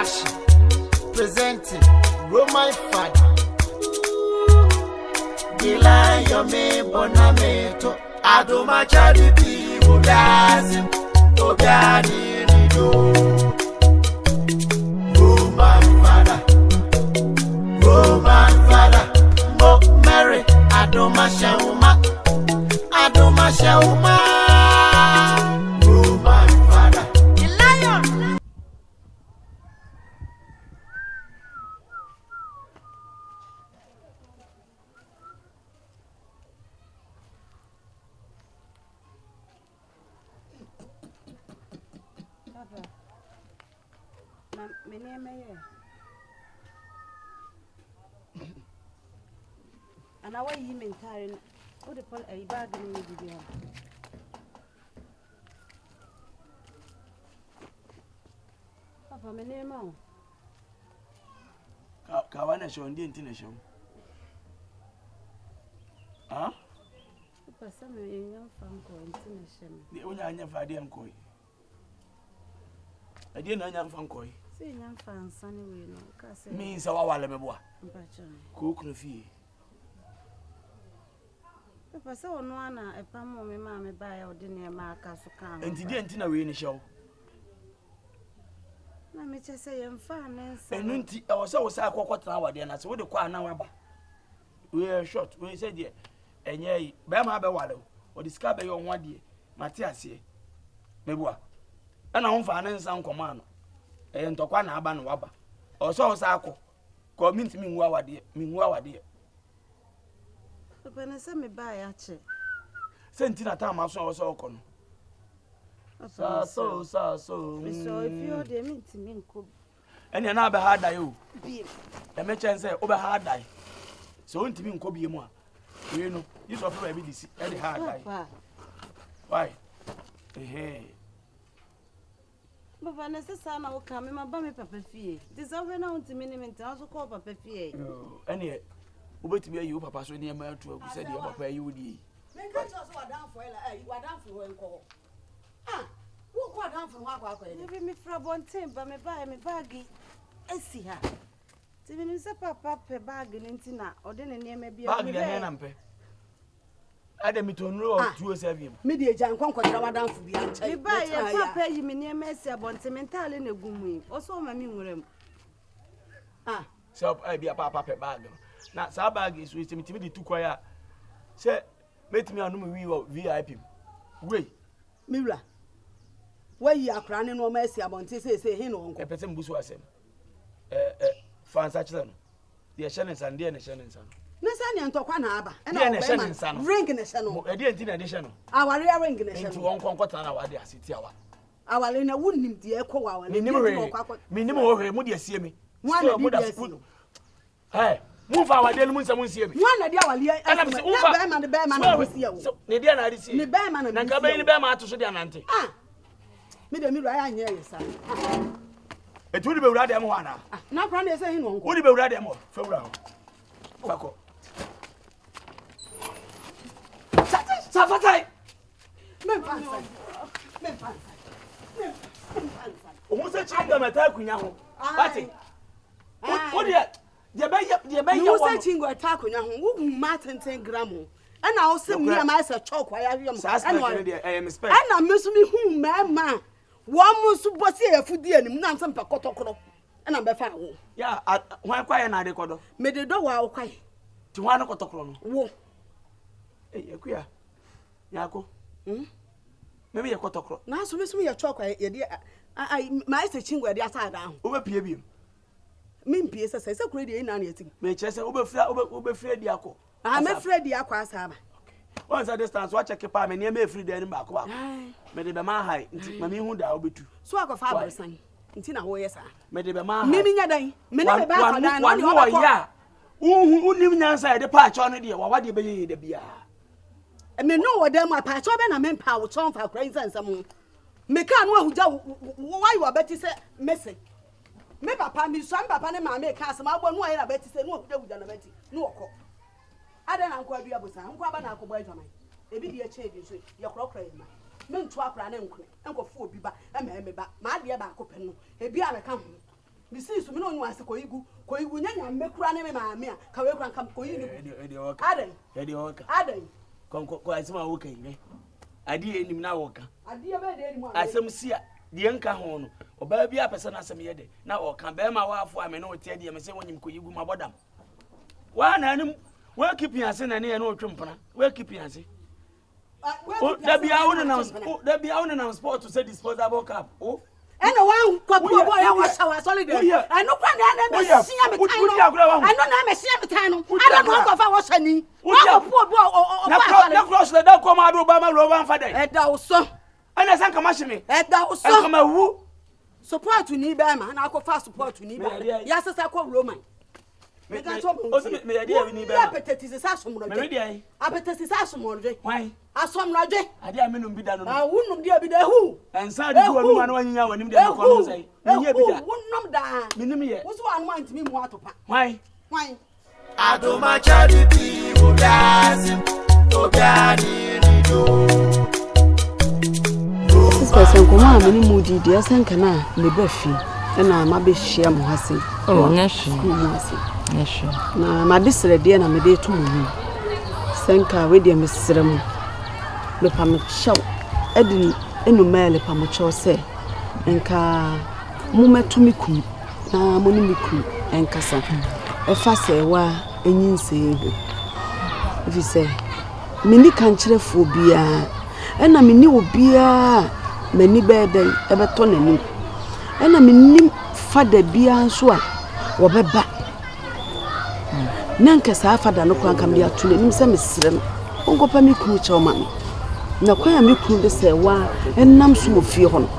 Ash presenting Roma Father. Gila yome bonameto adoma chadi bi obazim obiani nido. Roman Father, Mo Mary, Adoma Shauma, Adoma Shauma. Roman Father, the lion. Papa, my name is. And I want him in time. What the pull a bargain with you? Papa, my name is. Kawana show and didn't show. Huh? Papa, some young fan the only I never had young coy. I didn't know young fan coy. See, young fan, sunny way, no, means our Wallameboa. Cook no fee. Papa, so no one a palm of my mammy buy or dinner markers to come. And he didn't know any show. Let me just say, I'm fine. And I was always a quarter hour then. I saw the choir now. We are short. We said, yeah, and yea, Bama Bewallow, or discover your 1 year, Matthias here. Meboa. And I won't find some command. And to Kwana Aban Wabba. Or so Sako. Call me to me, Wawa dear, dear. When I send me by actually. Sent in a time I saw so con. So. So if you're the mean to me, and you're not hard you. The merchant said, over hard die. So to me, could be more. You know, you saw for every hard die. Why? Hey. But when I say, son, I will come in my bummy papa fee. This over now to minimum also call papa fee. And yet, wait to be you, Papa, so near my two said your papa you would eat. Make us also down for you are down for one call. Ah, who got down from YAW? Give me for one time, but me buy me baggy. I see her. Even if papa per bag in Tina or then near me be a bag in the hand. I didn't to know 207. Media Jan Conquer down for the answer. You buy a papa, you mean near Messi about cemental in a gummy. Also, my memory. Ah, so I be a papa bag. Now, Sabag is with me to quiet. Say, let me on VIP. Wait, Mira. Where you are crying no mercy about say him on a person Buswasem. Fansachan. The Shannons and the Shannons. Nassani and Tokwana, and the Shannons ring in the channel. I didn't additional. Our rear ring in the Into channel. 1 conquer our dear city hour. Our Lena wouldn't the echo hour. Minimum, Moody see me. One would have put. Hey, move our dear moon, someone see me. One of the and I'm the bearman was here. So, the dear, I see the bearman and Cabin Bearman to Sudanante. Ah, Midam, I hear you, son. It would be rather one. Not running saying, would it be rather more for round? Quaco. Safatai! Almost a child of attack when you're party. What yet? You searching or attack on your Martin 10 gram. And I'll send me a mass of chalk while I am spent. And I miss me whom, mamma. One must was here for dear and none some pacotocro. And I'm befound. Yeah, why quiet and I record. Made the door while quiet. To one cotocron. Whoa. Hey, queer. Yako. Maybe a cotocro. Now, so miss me a chalk, dear. I my searching where they are down. Over PB. Mean PS says so great in anything. May Chester overfed Yako. I'm afraid the Aquas. Once at distance, watch a cap and near me free then back. May the Bama high, Mammy who I'll be too. So I go father, son. Intina Hoyesa. May the Bama, Mimmy Yaday, many one ya. Who live inside the patch on it, or what you be the beer. And me know what them my patch of and I mean power song for crazy and some. Me can't know why you are better say messy. Me papa mi so papa ne ma me ka asem agbo no aye na beti se no obuda na beti no okọ ada na nkwa bia bosa nkwa ba na akọbọ adwaman ebi de eche bi so ye krokra ye ma me ntu akra na nkwe enko fu obi ba e ma ba ma de ba akọpẹ no ebi a me ka ho Mrs. Me no want to koyigu nyanya mekura ne me maame a ka we kura kam koyi ni adan edi oka adan ko asema wo kan ne adi enim na wo kan adi e be de enim asem sia de nka ho no oba bi apese na asem ye de na wo kan be ma wa afo ame na wo tie de me se wonyim koyigu mabodam wa na anim wa keep yanse na ne ye no otwempana wa keep yanse da bia wona na sport to say disposable cup ena wan kwapo boy ya wa shawa solid eno kwa na mesia metan no eno na mesia metan no ada no ko fa wo shani wa kwapo boy na cross le da ko ma do ba ma lo ban fa dai eda wo so ana san kama shime eda wo so kama wu support ni ba ma na ko fa support ni ba ya sesa ko roman me ka so me ya dia ni ba ya petetize sa somro me dia yi apetetize sa somro je why asomro je ade amenum bi da no wunum dia bi da hu ensa de ko anu ma na wanyinya wanim de ko no sai me ye bi da wunum da minim ye wo so anu antimi mu atopa why Adoma chadi bi obiasim obiani rido Sister Senkoma ameni mudi dia senka na me ba fi na ma be hia mo hase nyashi na ma disre dia na me de to mu senka we dia me srem me pa me chaw edin enu mele pa mo chaw se enka mo metumi ku na mo ni mi ku enkasa e fa se wa enyinse ehu if you say mini kan kirefo bia ena mini obia mani beden e beto nanim ena mini fada bia nso a wo beba nanka sa fada no kwan kam dia to nanim se mesrem onko pa mi ku chaw ma na kwa ya mi ku de se wa enam so ofie ho no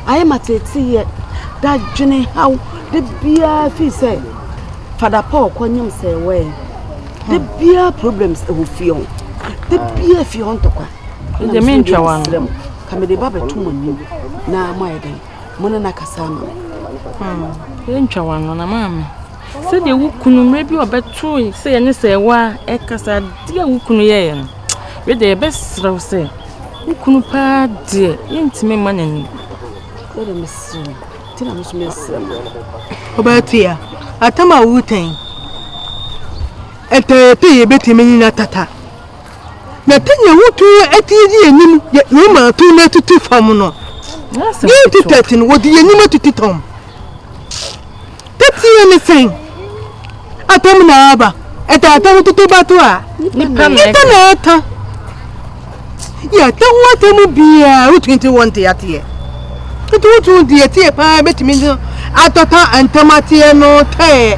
aye matete ye da dwene haw de bia fi se fada Paul kwanyam se we de bia problems e ofie ho de bia fi ho ntokwa de me ntwa wan kamede baba tumo ni na maide mona na kasama de ntwa wan na mama se de wukunu mre bi obeto se ye ne se wa e kasa de wukunu ye no we de besraw se wukunu pa de yentime manani ko de mesra tina musu mesra obatia atama wuten ete ye betime ni na tata na tenya wutu etiji enim ye ma tu na tutu fam no ye titatin wodi enim tutitom tati ye sen atom na aba eta atom tutu batu a nipa na ata ya ta wata mu bia 21 te atie tutu die tie pa betime ni atata antamate no te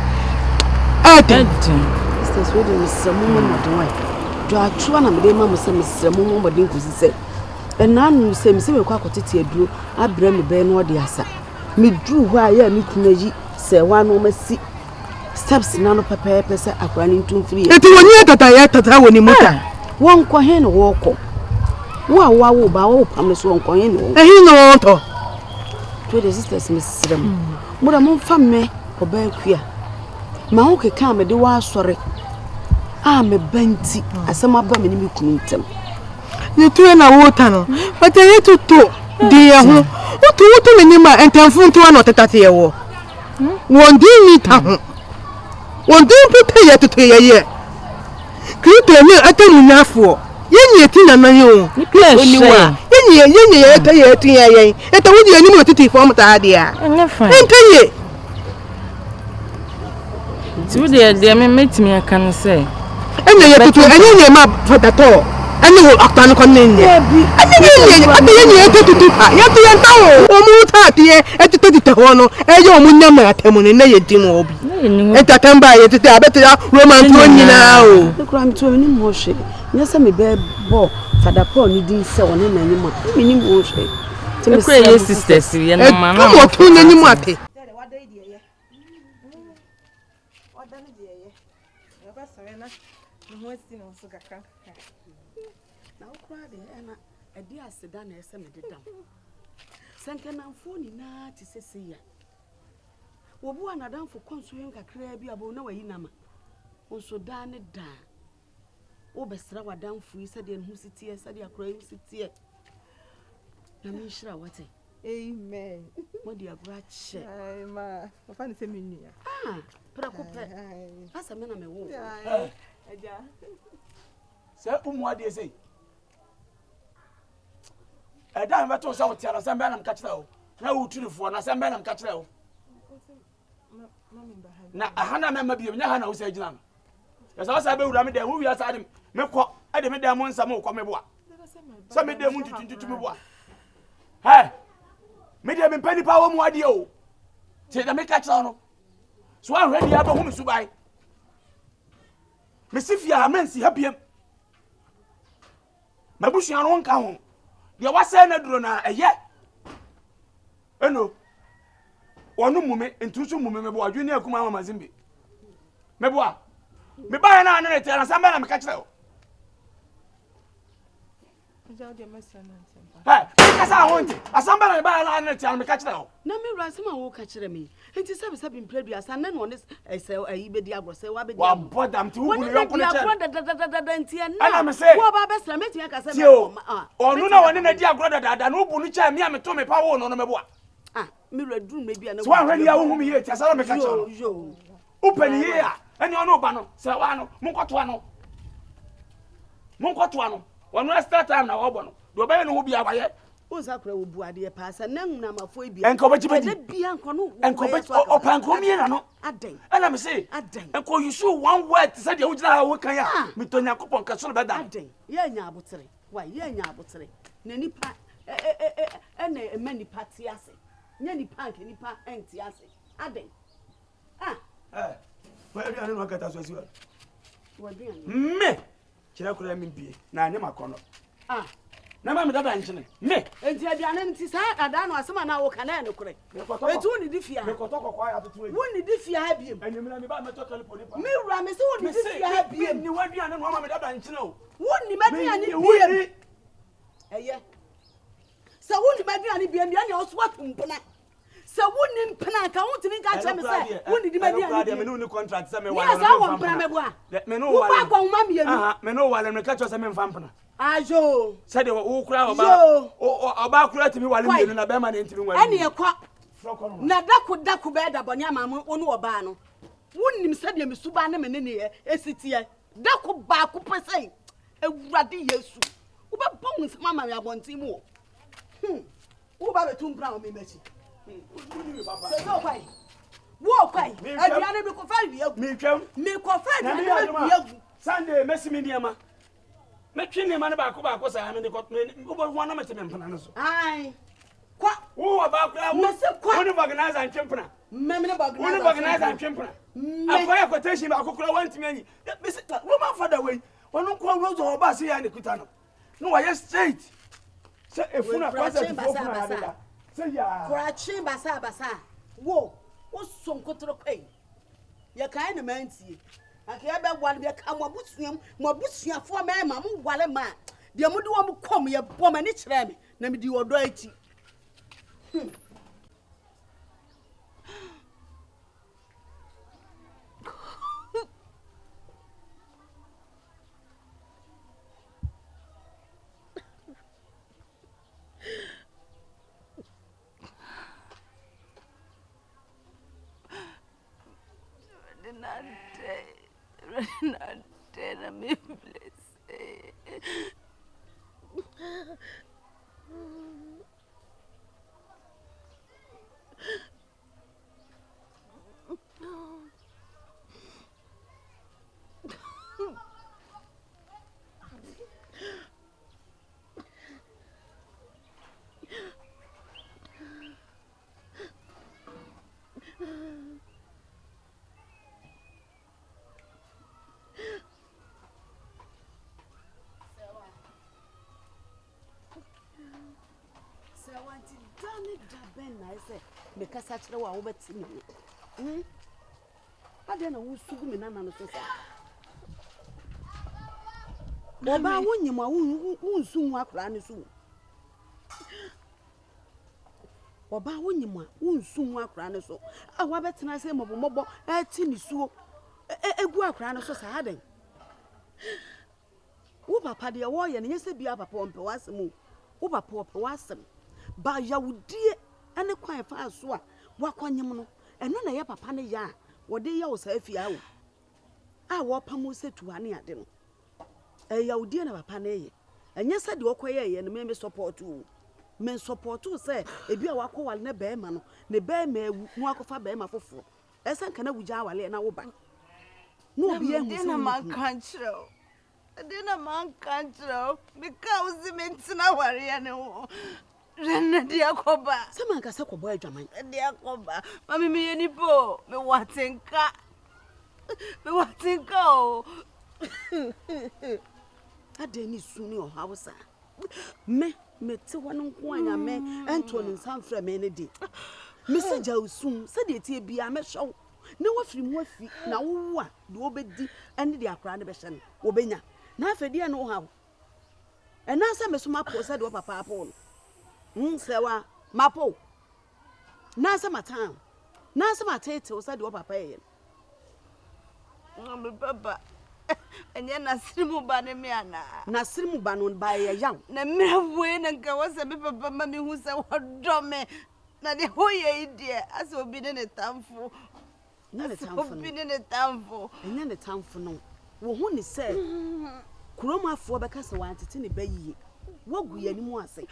ate sisters we de mesra mu mo don do atwa na me de ma mo se mesra mu mo de nkusi se enanu se me se me kwa kotete aduro abra me be no de asa me dru ho a ya me kunaji se wa no masi steps na no pepepe se akwa ni ntumfiri eti woni tata ya tata woni muta won ko he no wo ko wo ba wo pam so won ko he no ehi no to the sisters mesra mu mo da mo fa me oba akua ma ho keka me de wa asore a me banti asema ba me ni me kunu ntem ni tu na wota no but e tutu de ye ho wutu me ni ma entamfu nto na otata ye wo won di ni ta ho won di pete ye tutu ye krito ni atemu nyafo yenye ti na nan yo oniwa yenye ye ta ye ti ye eta wudi ani mo titi form ta dia entaye tu de me metimi aka no se ene ye tutu ene ye ma fodato ene ho aktan ko nene ene ye tutu pa ya tu ya ntawo o mu ta tie etutu dite ho no eye o mu nyama atemu ne ye di mo obi etatemba ye tutu abete ya roman to nyina o kura mi to ni mo hwe nyasa me be bo fada Paul ni din se woni na nyima mi ni mo hwe te me say sisters ye na ma na mo to nyim ate na ukra de ena edi aseda na ese mededam senke na mfo ni na ti sese ya wo bu anadam fo konso yen kakra bi abo na wayi nama onso da ne da wo besra wadam fu yi sede nhu sitie sede akra yi sitie na mi hira wate Amen. What do you grudge? Ay, ma. I find the same. Ah, Pracope. That's a man of a woman. Say, what do you say? I don't have to shout at some man and catch now. Now, to the phone, as some man and catch now. Now, a hundred member be a Hana who said, Jan. As I said, we are saying, Meko, I didn't want some more come. Some of them wanted to me. Hey, me them in penny power more deal. Say the make catch on. So I'm ready to have a home to buy. Miss Sifia, men see happy. My bush on one count. You was saying a drona a yet. No. One moment into 2 moments, junior Kumama Mazimbi. Meboa. Me buy an hour and tell somebody I'm catch out. Hey, because I want it. As somebody buy an hour and tell me catch out. No, me Rasima will catch me. And to service have been played as and then one is a sell a Diablo, say, what be what them to what I'm saying, what best I met like I said, or no one in a dear brother that no Bunicha, me, I'm to me power on a boa. Ah, mirror do maybe an one ready whom here, as I make a show. Open here, and you know, Bano, Savano, Muncotuano. Muncotuano, one last time now, Obono, the Oban will be away. Who's up with Boadia pass and then Nama Phobia and Cobbage Bianco and Cobbage or Pancomiano. A day, and I'm saying, a day, and call you so one word to say you would now work. Me to Yakupon Castle bed that day. Yeah, Yabutry. Why, yeah, Yabutry. Nenny pat and a many patiasi. Nenny pank any pat and tiasi. A day. Ah, well, I don't know what as well. What do you me? Chiraku MP, Nana Corner. Ah. Never me that me. And the identity I don't know some now can I look correct. It's only the fear. Wouldn't the fear have you? And you mean about my total police? Me, Ramis, only the fear have you. You won't be on one with that, you know. Wouldn't you make me any? Yeah. So wouldn't you make me any your swap? So wouldn't Penaka want to make a chance? Wouldn't you make me any contract? Yes, I want Pramabua. Let me know what Mammy, me know while I'm catch us a man vampana. Ajo said they were all crowd about to me while in a Berman interview. Any a crop. Nadaku beda Bonyama on Wabano. Wouldn't him said him Subanam and any SCT. Daku Baku per se. A ruddy yesu. Uba bones, Mamma, I want him more. Uba tomb brown, me, Messi. Walk away. Walk away. I can't make a 5 years. Make a friend. Sunday, Messi Mediama. Make me man about Kuba, I mean, the got me one of them. Aye. Quack. Who about one of organizers and champion? One of organizers and champion. I buy a quotation about Kukula went to me. Woman for the way. One don't call Rose or Bassi and the Kutano. No, I just straight. Say if one of us say, yeah, for a chamber, Basa. Whoa, what's some control pay? You're kind of man, see. I can't be one of your come my bush, for my mamma, while a man. The Amudu will come here, woman, each ram, name do your dirty. Not dead, I'm in Because such a wow, but I don't know who's me, Nana. Oba won you, won't soon walk round soon. Oba won you, won't soon walk round so. I want better than I say, Mobile, a tinny so a walk round so sad. Uba Paddy a warrior, and yes, be up upon Pewassamu. Uba poor Pewassam. ba yawudie ene kwan fa so a wakonyem no eno na ye papa ne ya wode ye wo sa afia wo a wo pam se tuane ade no yawudie na papa ne ye enye se de okoye ye no me support wo men support wo se ebi a wakowale ne be ma no ne be ma ewu mu akofa be ma foforo esen kana wugya wale na wo ba no obi ehu se na man kanchro dena man kanchro because mentina ware ne wo rena dia koba se man ka se kobo adwaman dia koba mami me yenipo me watenka o ade ni suni o hausa me te wono nko anya me ento ni sanfra me ne di message ausum se de tie bia me hyew na wafiri mu afi na wo a de obedi ene de akra ne be hye no wo benya na afedi no ha ena se me so mapo se de papa apo no se wa mapo na se matan na se matete o se de papa ye no papa enye na sirimu ba ne me ana na sirimu ba no ba ye yaw na mirawe na nka wose be papa mami hu se wodo me na de hoye ide ase obi ne tamfo ne tamfo enye ne tamfo no wo hu ni se kuromafo be kase wantete ne bayiye wogu yani mu ase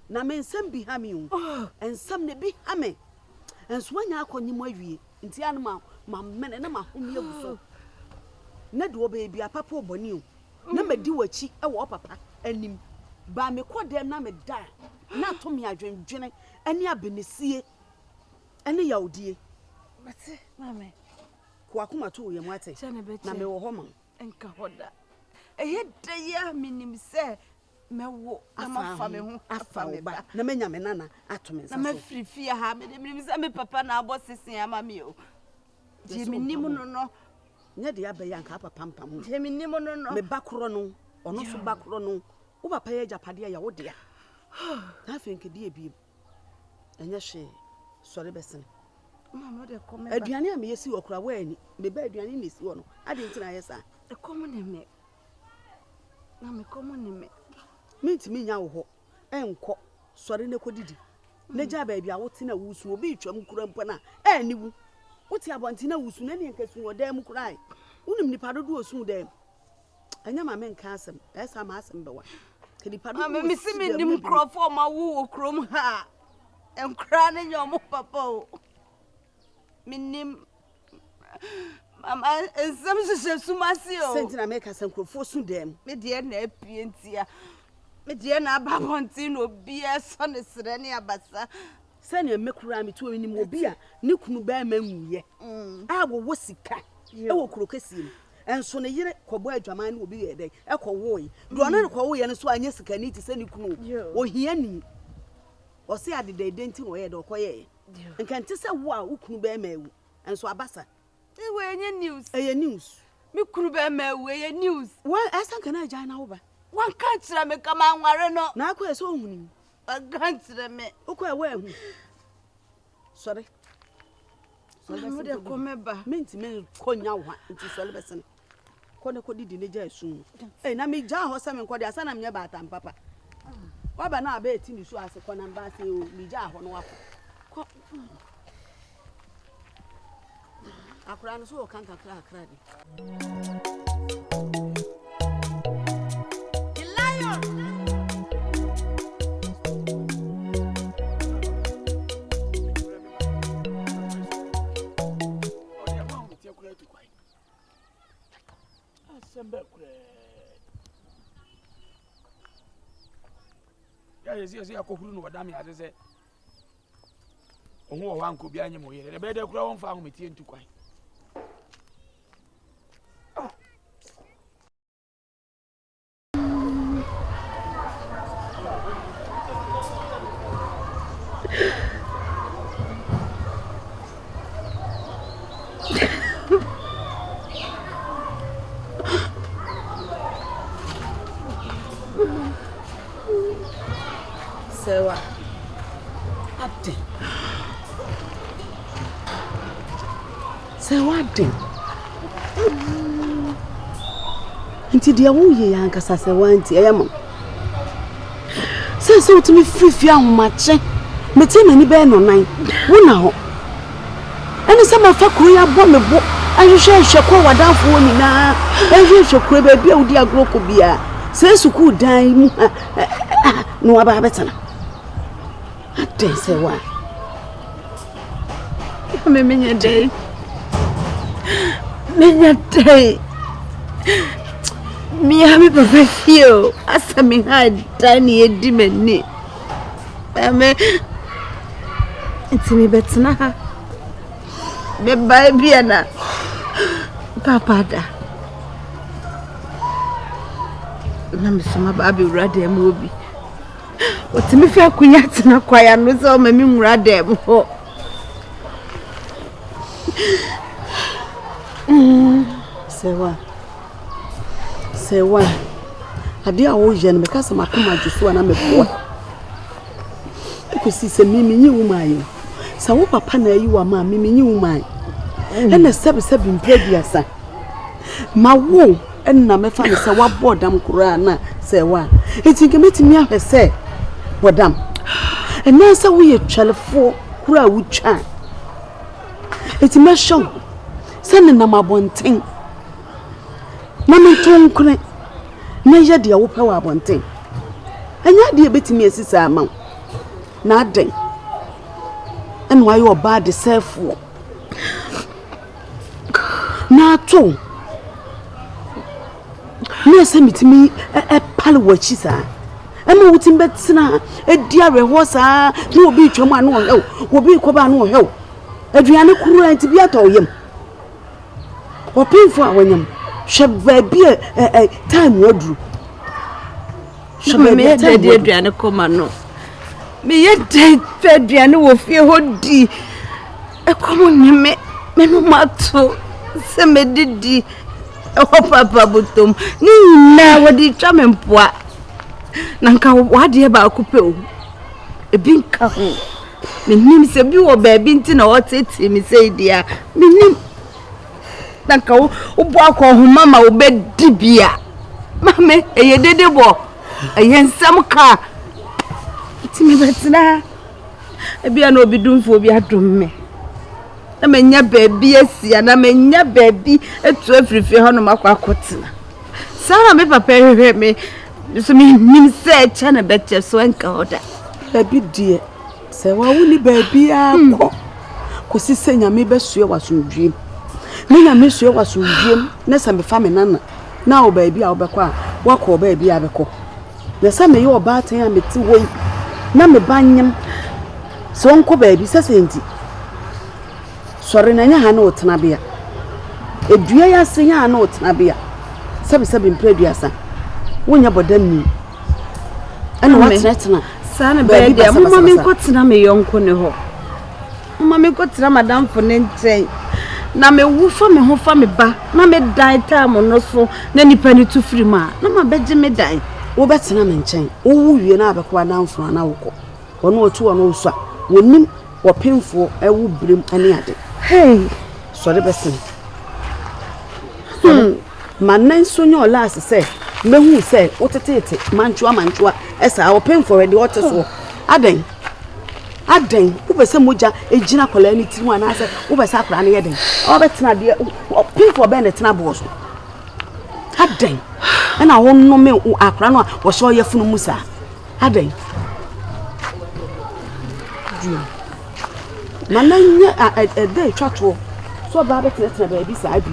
na me nsam bi ha me o ensam ne bi ha me enso anya akonyim awie nti anu ma mene na ma homi aguso na de oba bi apapa oboni o na madi wachi e wo papa anim ba me kodem na me da na to me adwendwene ani abenesie ene yawdie mate mame KWAKU mato ye mu ate na me wo ho ma enka hoda eheda ya minim se mewo amafa me ho afa me ba na menya me nana ato me nsa na mafrifia ha me minim se me papa na abo sesen ama me o je minim no nya de abeya nka papa mpam je minim no me bakro no ono so bakro no wo papa ye japade ya wo de na afi nkedi ebiem enya hwe sori besen mama de come aduane a me yesi okura wa ani me ba aduane ne si wo no ade ntina yesa e come ne me na me come ne me mintimi nya wo ho enko sori ne kodidi ne ja ba bia wo tina wusu obi twam kura mpo na aniwu wote abontina wusu na ne nkasu odam mu kurai unim nipa dodo osu dem anya ma men ka asem esa ma asem bewa kedi pado ma me si me nim krofo ma wo okrom ha enkra ne nyom papa o minim mama ensam se sumasi o sentina me ka san krofo su dem me de na apie ntia me de na ababonti no bia so ne sere ne abasa sani emekura mi to nim obi a ne kunu ba ma nwuye a wo sika e wo krokasi enso ne yire kobo adwaman ne obi ye den e ko woyi do na ne ko woye ne so anya sika ni ti sani kunu o hia ni o se adede identi wo ye do ko ye nkante se wo a ukunu ba ma ewu enso abasa e we nye news eye news mi kunu ba ma ewu eye news wa esa kana aja na wo ba wan ka kira me kama nware no na akwa so ohunu agantre me okwa we hu sorry mo de ko me ba minti men konya wo nti sole besen ko ne ko didi ne ja esu na me ja ho se me ko de asa na me ba atam papa wa ba na aba eti ni su ase ko na mba se o me ja ho no wa ko akura no so kan kakra di the lion yes akohuru no wadam ya se ohu o wanko bia nyem oyere de be de kura won fa ho metie ntu kwan sewa ade sewa ade nti dia wo ye yankasa sewa nti eyam say so to me free ahomache me te mani be no nan wo na ho ene se ma fa kuro ya bo me bo ahwehwe kwa wadanfo woni na ahwehwe kuro ba bia udi agroko bia se suku dan mu no aba betana ate se wa me menya day me have papa feel asa me had tiny edimeni ame itimi betna ha be bia na papa da na mesoma ba be urade am obi otimi fi akunya tena kwaya no so ma mi urade am ho sewa ade a wo je no meka se makoma djuso na mepoa ekusi se mimi nyi wumayo sa wo papa na yi wa ma mimi nyi wumayo ena sebi mpreduasa ma wo enna mefa ne se wa bodam kura na sewa eti kemetimi ahwese bodam ena se wo ye twelefo kura wutwa eti mesho sene na mabonten na meton kure na ye de wo pe wa abonten anya de betimi asisa ama na aden en why you bad the self na to na se mitimi pale wachi sa ema wutim betina edia reho sa na obi twam anu o obi koba anu o aduane kuru anti bi atoyem opinfo awanyam hwe bi time wadru hwe me de aduane koma no me ye de aduane wo fie hodi ekomo nyeme me no mato se me didi o papa butom ni na wodi twa me mpoa na nka wade ba akupe o ebi nka ho menim se bi wo ba bi nti na wotete mi sei dia menim na nka wo bo akohoma ma wo bedi bia mame eye dedebo eye nsam ka ti me betina ebia na obidumfo obi adom me na menya baabi asia na menya baabi etu afrifie ho no makwakotina sana me papa hwehwe me so me nim se cha na betche so enka oda baabi die se wa wuni baabi akọ kosi se nyame besue wasundwiem me nyame sue wasundwiem na se me fa me nana na o baabi a obekọ a wakọ baabi a bekọ na se me ye obaatan a meti woi na me banyem so onko baabi sese nti sori na nya ha na otena bia edua ya se nya na otena bia sebe mpreduasa wonya bodam ni ana watena sana baabi a mama me nkotena me yonko ne ho mama me nkotena madam fo ne nchen na me wufa me ho fa me ba na me dan time no so na nipa ni tu free ma na ma beje me dan wo betena me nchen wo wuwie na abekwa na mfo na wokọ ono otu ono usa wonim wopemfo ewu brem ani ade hey sorry besin manan sonyo last say mehu say wotetete manchua esa wopemfo ready woteso aden wo bese moja ejina kola ni tiru ana say wo bese akra na yeden o betena de wopemfo be na tena boss aden na wonno me akra no wo so yefunu musa aden mananya a day chatwo so ba betena baabi sa abi